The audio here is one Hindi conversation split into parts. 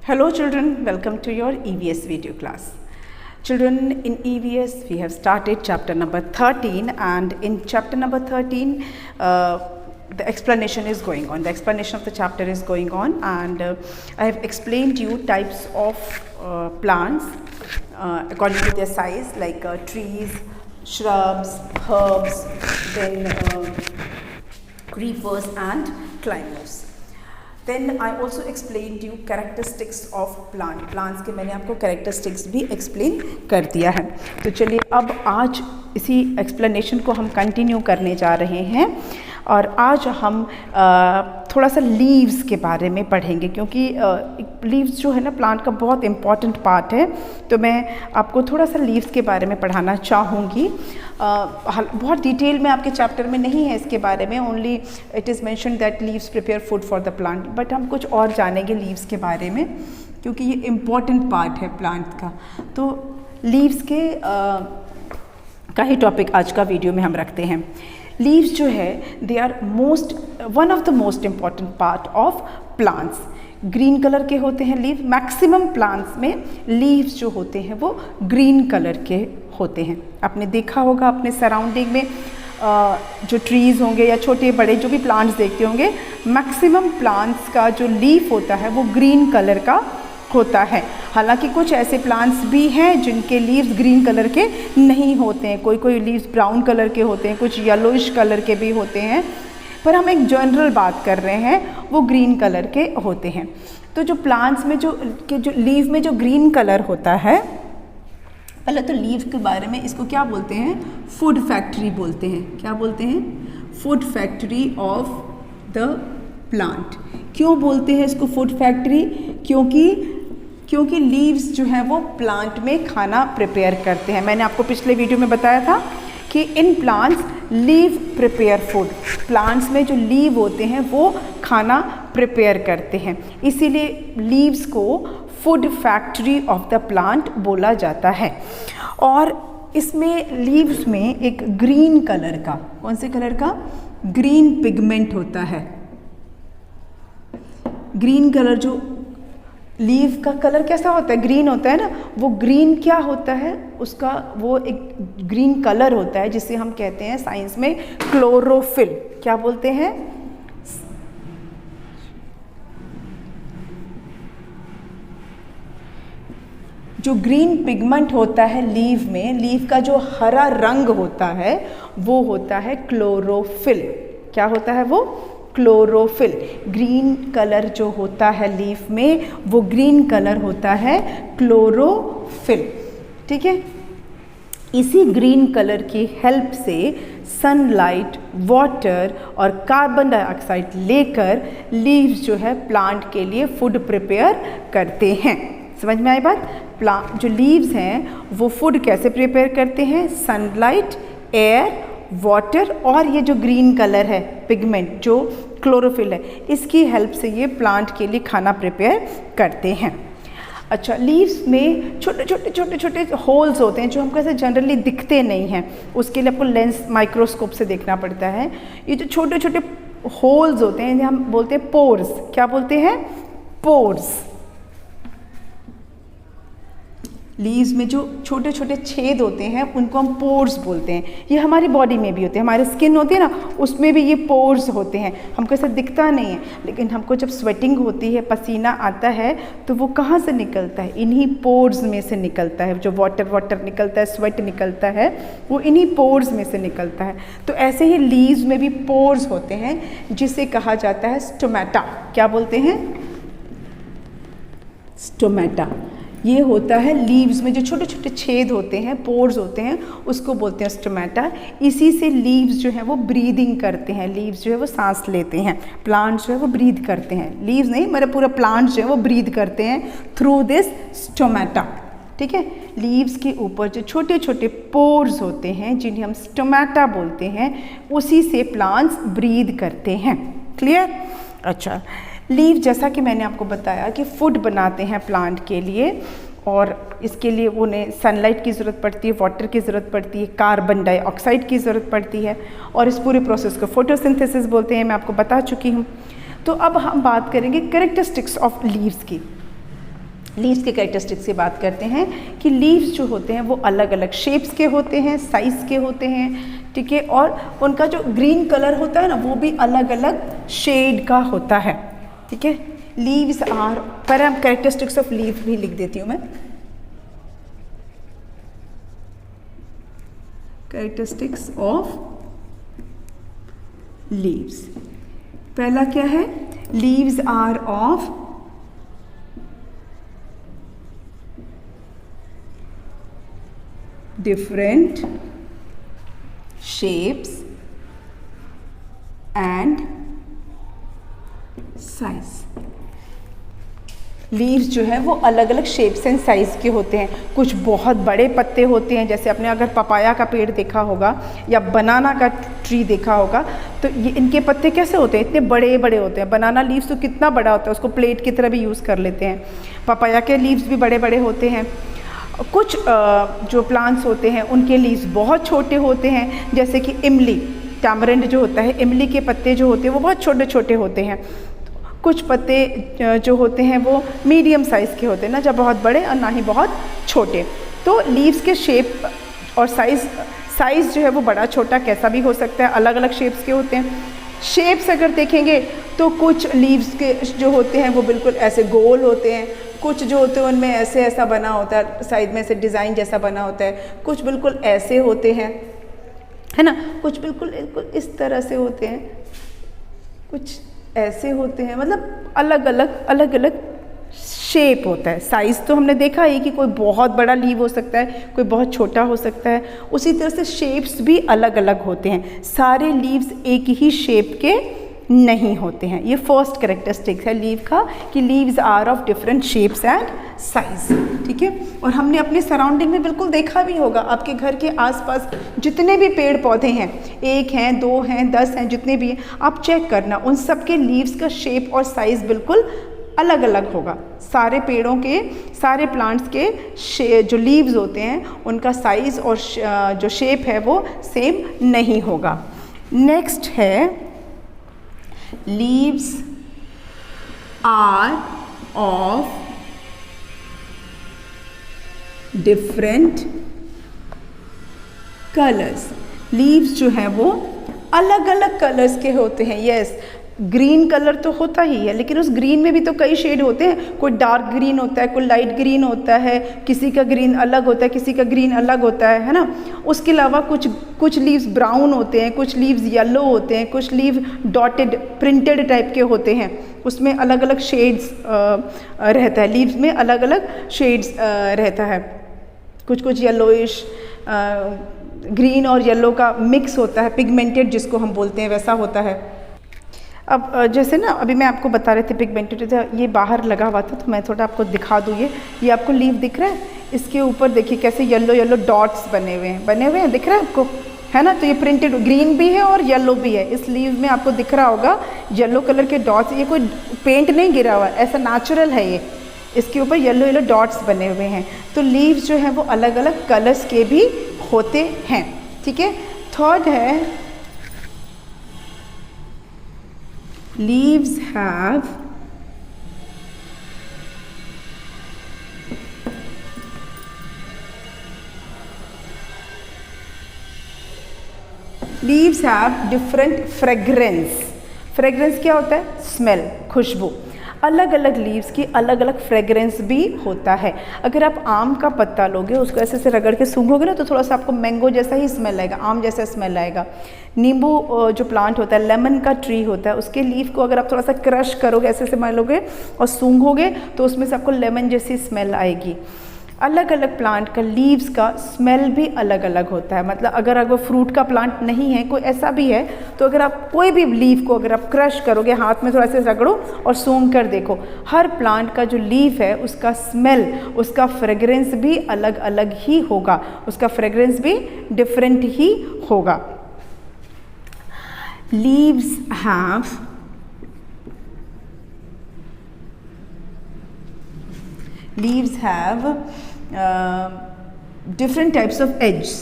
Hello children, welcome to your EVS video class. Children, in EVS we have started chapter number 13, and in chapter number 13 the explanation is going on. The explanation of the chapter is going on, and I have explained you types of plants according to their size, like trees, shrubs, herbs, then creepers and climbers. Then I also explained you characteristics of plant. Plants के मैंने आपको characteristics भी explain कर दिया है. तो चलिए अब आज इसी explanation को हम continue करने जा रहे हैं, और आज हम थोड़ा सा लीव्स के बारे में पढ़ेंगे, क्योंकि लीव्स जो है ना प्लांट का बहुत इम्पॉर्टेंट पार्ट है. तो मैं आपको थोड़ा सा लीव्स के बारे में पढ़ाना चाहूँगी. बहुत डिटेल में आपके चैप्टर में नहीं है इसके बारे में, only it is mentioned that leaves prepare food for the plant. But हम कुछ और जानेंगे लीव्स के बारे में, क्योंकि ये इम्पॉर्टेंट पार्ट है प्लांट का. तो लीव्स के का ही टॉपिक आज का वीडियो में हम रखते हैं. लीव्स जो है they are one of the most important part of plants. Green colour के होते हैं लीव. मैक्सिमम प्लांट्स में लीव्स जो होते हैं वो ग्रीन कलर के होते हैं. आपने देखा होगा अपने सराउंडिंग में जो ट्रीज़ होंगे या छोटे बड़े जो भी प्लांट्स देखते होंगे, मैक्सिमम प्लांट्स का जो लीफ होता है वो ग्रीन कलर का होता है. हालांकि कुछ ऐसे प्लांट्स भी हैं जिनके लीव्स ग्रीन कलर के नहीं होते हैं. कोई लीव्स ब्राउन कलर के होते हैं, कुछ येलोइश कलर के भी होते हैं, पर हम एक जनरल बात कर रहे हैं, वो ग्रीन कलर के होते हैं. तो जो प्लांट्स में जो लीव में जो ग्रीन कलर होता है, पहले तो लीव के बारे में इसको क्या बोलते हैं, फूड फैक्ट्री बोलते हैं. क्या बोलते हैं? Food factory of the plant. क्यों बोलते हैं इसको फूड फैक्ट्री? क्योंकि लीव्स जो हैं वो प्लांट में खाना प्रिपेयर करते हैं. मैंने आपको पिछले वीडियो में बताया था कि in plants leave prepare food. Plants में जो लीव होते हैं वो खाना प्रिपेयर करते हैं, इसीलिए लीव्स को food factory of the plant बोला जाता है. और इसमें लीव्स में एक ग्रीन कलर का, कौन से कलर का? ग्रीन पिगमेंट होता है. ग्रीन कलर, जो लीव का कलर कैसा होता है? ग्रीन होता है ना. वो ग्रीन क्या होता है उसका? वो एक ग्रीन कलर होता है जिसे हम कहते हैं साइंस में क्लोरोफिल. क्या बोलते हैं? जो ग्रीन पिगमेंट होता है लीव में, लीव का जो हरा रंग होता है वो होता है क्लोरोफिल. क्या होता है वो? क्लोरोफिल. ग्रीन कलर जो होता है लीफ में वो ग्रीन कलर होता है क्लोरोफिल. ठीक है. इसी ग्रीन कलर की हेल्प से सनलाइट, वाटर और कार्बन डाइऑक्साइड लेकर लीव्स जो है प्लांट के लिए फूड प्रिपेयर करते हैं. समझ में आई बात? प्लांट जो लीव्स हैं वो फूड कैसे प्रिपेयर करते हैं? सनलाइट, एयर, वाटर और ये जो ग्रीन कलर है पिगमेंट जो क्लोरोफिल है, इसकी हेल्प से ये प्लांट के लिए खाना प्रिपेयर करते हैं. अच्छा, लीव्स में छोटे छोटे होल्स होते हैं जो हमको ऐसे जनरली दिखते नहीं हैं. उसके लिए आपको लेंस माइक्रोस्कोप से देखना पड़ता है. ये जो छोटे छोटे होल्स होते हैं हम बोलते हैं पोर्स. क्या बोलते हैं? पोर्स. लीव्स में जो छोटे छोटे छेद होते हैं उनको हम पोर्स बोलते हैं. ये हमारी बॉडी में भी होते हैं. हमारे स्किन होती है ना, उसमें भी ये पोर्स होते हैं. हमको ऐसा दिखता नहीं है, लेकिन हमको जब स्वेटिंग होती है, पसीना आता है, तो वो कहाँ से निकलता है? इन्हीं पोर्स में से निकलता है. जो वाटर निकलता है, स्वेट निकलता है, वो इन्हीं पोर्स में से निकलता है. तो ऐसे ही लीव्स में भी पोर्स होते हैं जिसे कहा जाता है स्टोमेटा. क्या बोलते हैं? स्टोमेटा. ये होता है लीव्स में जो छोटे छोटे छेद होते हैं, पोर्स होते हैं, उसको बोलते हैं स्टोमेटा. इसी से लीव्स जो है वो ब्रीदिंग करते हैं. लीव्स जो है वो सांस लेते हैं. प्लांट्स जो है वो ब्रीद करते हैं. लीव्स नहीं, मेरा पूरा प्लांट्स जो है वो ब्रीद करते हैं थ्रू दिस स्टोमेटा. ठीक है. लीव्स के ऊपर जो छोटे छोटे पोर्स होते हैं जिन्हें हम स्टोमेटा बोलते हैं, उसी से प्लांट्स ब्रीद करते हैं. क्लियर? अच्छा, लीव जैसा कि मैंने आपको बताया कि फूड बनाते हैं प्लांट के लिए, और इसके लिए उन्हें सनलाइट की ज़रूरत पड़ती है, वाटर की ज़रूरत पड़ती है, कार्बन डाइऑक्साइड की ज़रूरत पड़ती है, और इस पूरे प्रोसेस को फोटोसिंथेसिस बोलते हैं. मैं आपको बता चुकी हूँ. तो अब हम बात करेंगे कैरेक्टरिस्टिक्स ऑफ लीव्स की. लीव्स के कैरेक्टरिस्टिक्स की बात करते हैं कि लीव्स जो होते हैं वो अलग अलग शेप्स के होते हैं, साइज़ के होते हैं, ठीक है, और उनका जो ग्रीन कलर होता है ना वो भी अलग अलग शेड का होता है, ठीक है। लीव्स आर, पर हम कैरेक्टरिस्टिक्स ऑफ लीव भी लिख देती हूँ मैं। कैरेक्टरिस्टिक्स ऑफ लीव्स, पहला क्या है, leaves are of different shapes and size। Leaves जो है वो अलग अलग शेप्स एंड साइज़ के होते हैं। कुछ बहुत बड़े पत्ते होते हैं, जैसे आपने अगर पपाया का पेड़ देखा होगा या बनाना का ट्री देखा होगा, तो ये इनके पत्ते कैसे होते हैं, इतने बड़े बड़े होते हैं। बनाना लीव्स तो कितना बड़ा होता है, उसको प्लेट की तरह भी यूज़ कर लेते हैं। पपाया के लीव्स भी बड़े बड़े होते हैं। कुछ जो प्लांट्स होते हैं उनके लीव्स बहुत छोटे होते हैं, जैसे कि इमली, टैमरिंड जो होता है, इमली के पत्ते जो होते हैं वो बहुत छोटे छोटे होते हैं। कुछ पत्ते जो होते हैं वो मीडियम साइज़ के होते हैं, ना जब बहुत बड़े और ना ही बहुत छोटे। तो लीव्स के शेप और साइज़ जो है वो बड़ा छोटा कैसा भी हो सकता है, अलग अलग शेप्स के होते हैं। शेप्स अगर देखेंगे तो कुछ लीव्स के जो होते हैं वो बिल्कुल ऐसे गोल होते हैं, कुछ जो होते हैं उनमें ऐसे ऐसा बना होता है, साइड में से डिज़ाइन जैसा बना होता है, कुछ बिल्कुल ऐसे होते हैं, है ना, कुछ बिल्कुल इस तरह से होते हैं, कुछ ऐसे होते हैं, मतलब अलग अलग शेप होता है। साइज़ तो हमने देखा ही कि कोई बहुत बड़ा लीव हो सकता है, कोई बहुत छोटा हो सकता है, उसी तरह से शेप्स भी अलग अलग होते हैं। सारे लीव्स एक ही शेप के नहीं होते हैं। ये फर्स्ट कैरेक्टरिस्टिक है लीव का कि leaves are of different shapes and size, ठीक है। और हमने अपने सराउंडिंग में बिल्कुल देखा भी होगा, आपके घर के आसपास जितने भी पेड़ पौधे हैं, 1 हैं, 2 हैं, 10 हैं, जितने भी हैं, आप चेक करना उन सब के लीव्स का शेप और साइज़ बिल्कुल अलग अलग होगा। सारे पेड़ों के, सारे प्लांट्स के जो लीव्स होते हैं उनका साइज़ और जो शेप है वो सेम नहीं होगा। नेक्स्ट है leaves are of different colors। leaves जो है वो अलग अलग कलर्स के होते हैं। यस, ग्रीन कलर तो होता ही है, लेकिन उस ग्रीन में भी तो कई शेड होते हैं। कोई डार्क ग्रीन होता है, कोई लाइट ग्रीन होता है, किसी का ग्रीन अलग होता है, किसी का ग्रीन अलग होता है ना। उसके अलावा कुछ लीव्स ब्राउन होते हैं, कुछ लीव्स येलो होते हैं, कुछ लीव डॉटेड प्रिंटेड टाइप के होते हैं, उसमें अलग अलग शेड्स रहता है। लीव्स में अलग अलग शेड्स रहता है। कुछ येलोइश, ग्रीन और येलो का मिक्स होता है, पिगमेंटेड जिसको हम बोलते हैं वैसा होता है। अब जैसे ना अभी मैं आपको बता रहे थे पिगमेंटेड, ये बाहर लगा हुआ था तो मैं थोड़ा आपको दिखा दूँ। ये आपको लीव दिख रहा है, इसके ऊपर देखिए कैसे येलो डॉट्स बने हुए हैं, दिख रहा है आपको, है ना। तो ये प्रिंटेड ग्रीन भी है और येलो भी है। इस लीव में आपको दिख रहा होगा येलो कलर के डॉट्स, ये कोई पेंट नहीं गिरा हुआ है, ऐसा नेचुरल है ये। इसके ऊपर येलो डॉट्स बने हुए हैं। तो लीव्स जो है वो अलग अलग कलर्स के भी होते हैं, ठीक है। थर्ड है leaves have different fragrance। Fragrance क्या होता है, स्मेल, खुशबू। अलग अलग लीव्स की अलग अलग फ्रेगरेंस भी होता है। अगर आप आम का पत्ता लोगे, उसको ऐसे से रगड़ के सूंघोगे ना तो थोड़ा सा आपको मैंगो जैसा ही स्मेल आएगा, आम जैसा स्मेल आएगा। नींबू जो प्लांट होता है, लेमन का ट्री होता है, उसके लीफ को अगर आप थोड़ा सा क्रश करोगे, ऐसे से मारोगे और सूंघोगे तो उसमें से आपको लेमन जैसी स्मेल आएगी। अलग अलग प्लांट का लीव्स का स्मेल भी अलग अलग होता है। मतलब अगर फ्रूट का प्लांट नहीं है, कोई ऐसा भी है, तो अगर आप कोई भी लीफ को अगर आप क्रश करोगे, हाथ में थोड़ा सा रगड़ो और सूंघ कर देखो, हर प्लांट का जो लीफ है उसका स्मेल, उसका फ्रेगरेंस भी अलग अलग ही होगा, उसका फ्रेगरेंस भी डिफरेंट ही होगा। Leaves have different types of edges।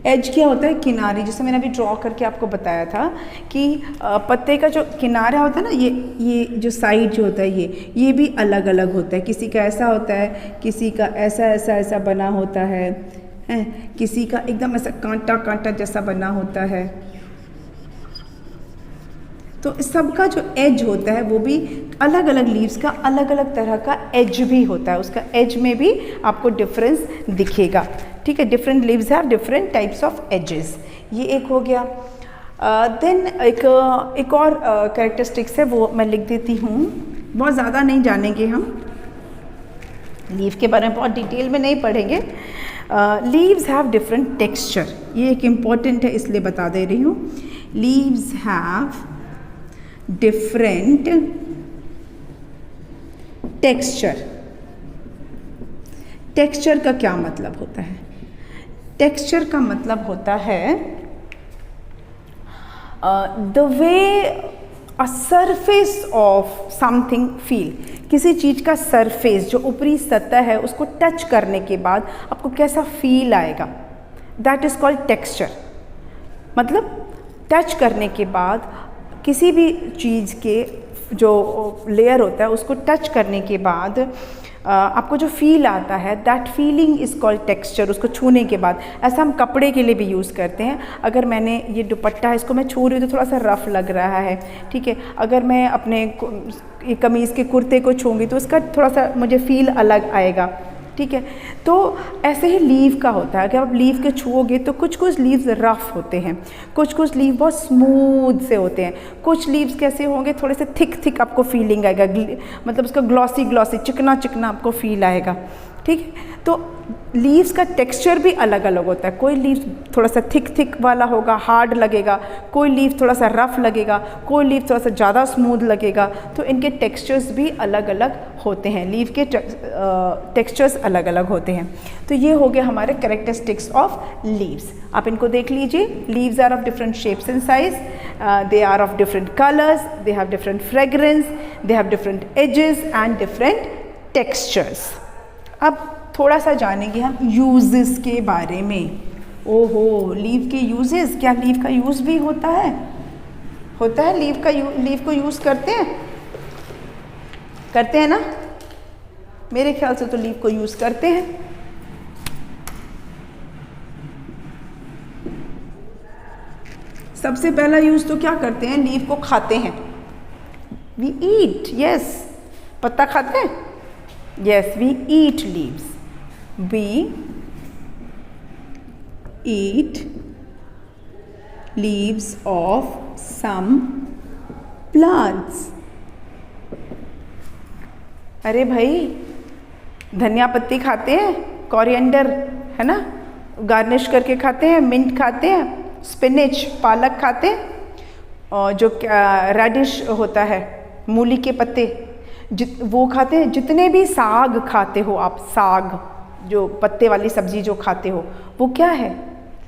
Edge क्या होता है? किनारे। जैसे मैंने अभी ड्रॉ करके आपको बताया था कि पत्ते का जो किनारा होता है ना, ये जो साइड जो होता है ये भी अलग अलग होता है। किसी का ऐसा होता है, किसी का ऐसा ऐसा ऐसा बना होता है, किसी का एकदम ऐसा कांटा कांटा जैसा बना होता है। तो सबका जो एज होता है वो भी अलग अलग लीव्स का अलग अलग तरह का एज भी होता है, उसका एज में भी आपको डिफरेंस दिखेगा। ठीक है, different leaves have different types of edges. ये एक हो गया। देन एक और कैरेक्टरिस्टिक्स है, वो मैं लिख देती हूँ। बहुत ज़्यादा नहीं जानेंगे हम, लीव के बारे में बहुत डिटेल में नहीं पढ़ेंगे। लीव्स हैव डिफरेंट टेक्सचर, ये एक इम्पॉर्टेंट है इसलिए बता दे रही हूँ। Leaves have different texture. Texture का क्या मतलब होता है? टेक्सचर का मतलब होता है the way a surface of something feel. किसी चीज़ का सरफेस, जो ऊपरी सतह है, उसको टच करने के बाद आपको कैसा फील आएगा, दैट इज़ कॉल्ड टेक्सचर। मतलब टच करने के बाद किसी भी चीज़ के जो लेयर होता है उसको टच करने के बाद आपको जो फील आता है, that feeling is called texture. उसको छूने के बाद, ऐसा हम कपड़े के लिए भी यूज़ करते हैं। अगर मैंने ये दुपट्टा है, इसको मैं छू रही हूँ तो थोड़ा सा रफ़ लग रहा है, ठीक है। अगर मैं अपने कमीज़ के कुर्ते को छूँगी तो उसका थोड़ा सा मुझे फील अलग आएगा, ठीक है। तो ऐसे ही लीव का होता है। अगर आप लीव के छुओगे तो कुछ कुछ लीव्स रफ़ होते हैं, कुछ लीव बहुत स्मूथ से होते हैं। कुछ लीव्स कैसे होंगे, थोड़े से थिक आपको फीलिंग आएगा, मतलब उसका ग्लॉसी चिकना आपको फील आएगा, ठीक है। तो लीव्स का टेक्सचर भी अलग अलग होता है। कोई लीव थोड़ा सा थिक वाला होगा, हार्ड लगेगा, कोई लीव थोड़ा सा रफ़ लगेगा, कोई लीव थोड़ा सा ज़्यादा स्मूथ लगेगा। तो इनके टेक्सचर्स भी अलग अलग होते हैं, लीव के टेक्सचर्स अलग अलग होते हैं। तो ये हो गया हमारे कैरेक्टरिस्टिक्स ऑफ लीव्स। आप इनको देख लीजिए। Leaves are of different shapes and size, they are of different colours, they have different fragrance, they have different edges and different textures. अब थोड़ा सा जानेंगे हम यूजेस के बारे में। ओहो, लीव के यूजेस, क्या लीव का यूज़ भी होता है? होता है, लीव को यूज़ करते हैं ना? मेरे ख्याल से तो लीव को यूज़ करते हैं। सबसे पहला यूज़ तो क्या करते हैं, लीव को खाते हैं। We eat, yes. पत्ता खाते हैं, yes, we eat leaves. We eat leaves of some plants. अरे भाई, धनिया पत्ती खाते हैं, कोरिएंडर है ना, गार्निश करके खाते हैं, मिंट खाते हैं, स्पिनिच पालक खाते हैं, और जो रेडिश होता है, मूली के पत्ते, वो खाते हैं। जितने भी साग खाते हो आप, साग जो पत्ते वाली सब्जी जो खाते हो, वो क्या है,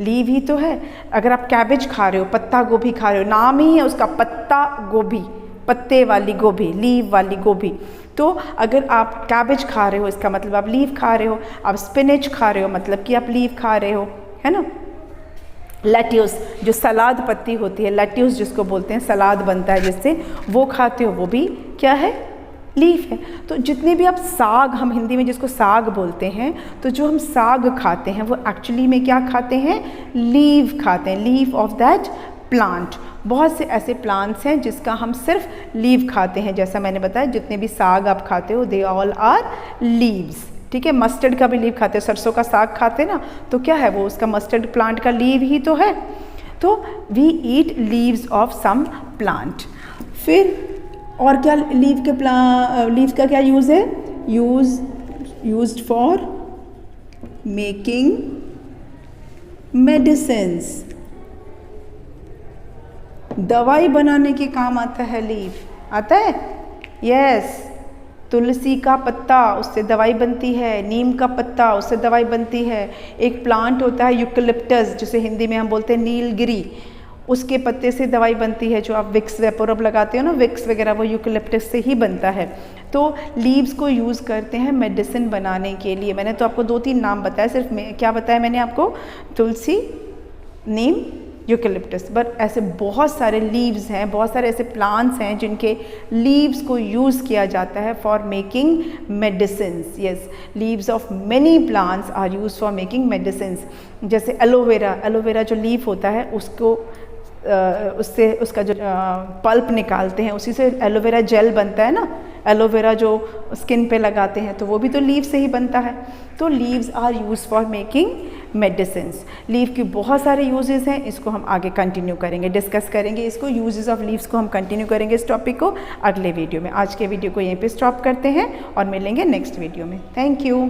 लीव ही तो है। अगर आप कैबेज खा रहे हो, पत्ता गोभी खा रहे हो, नाम ही है उसका पत्ता गोभी, पत्ते वाली गोभी, लीव वाली गोभी। तो अगर आप कैबेज खा रहे हो, इसका मतलब आप लीव खा रहे हो। आप स्पिनिच खा रहे हो, मतलब कि आप लीव खा रहे हो, है ना। लेट्यूस, जो सलाद पत्ती होती है, लेट्यूस जिसको बोलते हैं, सलाद बनता है जिससे, वो खाते हो, वो भी क्या है, लीफ है। तो जितने भी आप साग, हम हिंदी में जिसको साग बोलते हैं, तो जो हम साग खाते हैं वो एक्चुअली में क्या खाते हैं, लीव खाते हैं, लीफ ऑफ दैट प्लांट। बहुत से ऐसे प्लांट्स हैं जिसका हम सिर्फ लीव खाते हैं। जैसा मैंने बताया, जितने भी साग आप खाते हो, दे ऑल आर लीव्स, ठीक है। मस्टर्ड का भी लीव खाते हैं, सरसों का साग खाते हैं ना, तो क्या है वो, उसका मस्टर्ड प्लांट का लीव ही तो है। तो we eat leaves of some plant. फिर और क्या लीव का क्या यूज़ है, यूज्ड फॉर मेकिंग मेडिसिन्स। दवाई बनाने के काम आता है लीव, आता है, यस। तुलसी का पत्ता, उससे दवाई बनती है। नीम का पत्ता, उससे दवाई बनती है। एक प्लांट होता है यूकलिप्टस, जिसे हिंदी में हम बोलते हैं नीलगिरी, उसके पत्ते से दवाई बनती है। जो आप विक्स वेपोरब लगाते हो ना, विक्स वगैरह, वो यूकलिप्टस से ही बनता है। तो लीव्स को यूज़ करते हैं मेडिसिन बनाने के लिए। मैंने तो आपको 2-3 नाम बताया, सिर्फ क्या बताया मैंने आपको, तुलसी, नेम यूकेलिप्टस। बट ऐसे बहुत सारे लीव्स हैं, बहुत सारे ऐसे प्लांट्स हैं जिनके लीव्स को यूज़ किया जाता है for making medicines. Yes, leaves of many plants are use for making medicines. जैसे एलोवेरा, एलोवेरा जो लीफ होता है उसको उससे उसका जो पल्प निकालते हैं, उसी से एलोवेरा जेल बनता है ना। एलोवेरा जो स्किन पे लगाते हैं तो वो भी तो लीव से ही बनता है। तो leaves are use for making medicines. Leave की बहुत सारे यूजेस हैं, इसको हम आगे कंटिन्यू करेंगे, डिस्कस करेंगे इसको। यूजेस ऑफ लीव्स को हम कंटिन्यू करेंगे इस टॉपिक को अगले वीडियो में। आज के वीडियो को यहीं पे स्टॉप करते हैं और मिलेंगे नेक्स्ट वीडियो में। Thank you.